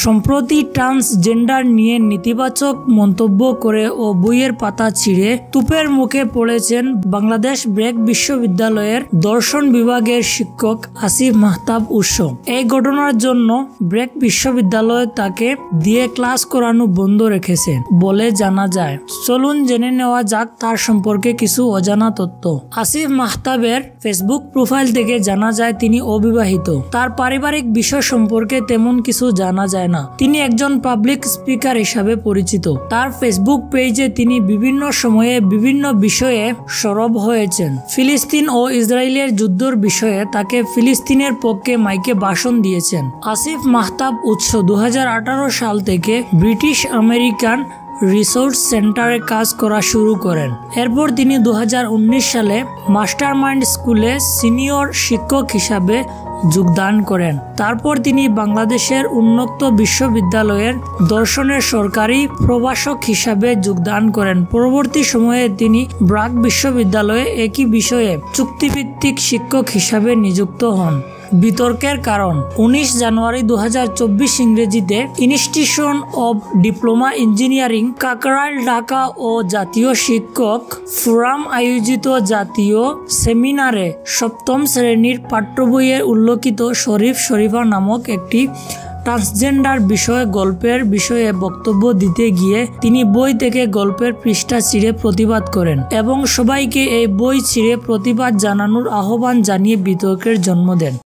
সম্প্রতি ট্রান্সজেন্ডার নিয়ে নেতিবাচক মন্তব্য করে ও বইয়ের পাতা ছিঁড়ে তুপের মুখে পড়েছেন বাংলাদেশ ব্র্যাক বিশ্ববিদ্যালয়ের দর্শন বিভাগের শিক্ষক আসিফ মাহতাব উৎস। এই ঘটনার জন্য ব্র্যাক বিশ্ববিদ্যালয় তাকে দিয়ে ক্লাস করানো বন্ধ রেখেছে বলে জানা যায়। চলুন জেনে নেওয়া যাক তার সম্পর্কে কিছু অজানা তথ্য। আসিফ মাহতাবের ফেসবুক প্রোফাইল থেকে জানা যায় তিনি অবিবাহিত। তার পারিবারিক বিষয় সম্পর্কে তেমন কিছু জানা যায় না। তিনি একজন পাবলিক স্পিকার হিসাবে পরিচিত। তার ফেসবুক পেজে তিনি বিভিন্ন সময়ে বিভিন্ন বিষয়ে সরব হয়েছেন। ফিলিস্তিন ও ইসরায়েলের যুদ্ধের বিষয়ে তাকে ফিলিস্তিনের পক্ষে মাইকে ভাষণ দিয়েছেন। আসিফ মাহতাব উৎস 2018 সাল থেকে ব্রিটিশ আমেরিকান রিসোর্স সেন্টারে কাজ করা শুরু করেন। এরপর তিনি 2019 সালে মাস্টারমাইন্ড স্কুলে সিনিয়র শিক্ষক হিসাবে যোগদান করেন। তারপর তিনি বাংলাদেশের উন্মুক্ত বিশ্ববিদ্যালয়ের দর্শনের সরকারি প্রভাষক হিসাবে যোগদান করেন। পরবর্তী সময়ে তিনি ব্র্যাক বিশ্ববিদ্যালয়ে একই বিষয়ে চুক্তিভিত্তিক শিক্ষক হিসাবে নিযুক্ত হন। বিতর্কের কারণ 19 জানুয়ারি 2024 ইংরেজিতে institution of diploma engineering Kakrail Dhaka ও জাতীয় শিক্ষক ফোরাম আয়োজিত জাতীয় সেমিনারে সপ্তম শ্রেণীর পাঠ্য বইয়ে উল্লেখিত শরীফ শরীফা নামক একটি ট্রান্সজেন্ডার বিষয়ে গল্পের বিষয়ে বক্তব্য দিতে গিয়ে তিনি বই থেকে গল্পের পৃষ্ঠা ছিঁড়ে প্রতিবাদ করেন এবং সবাইকে এই বই ছিঁড়ে প্রতিবাদ জানানোর আহ্বান জানিয়ে বিতর্কের জন্ম দেন।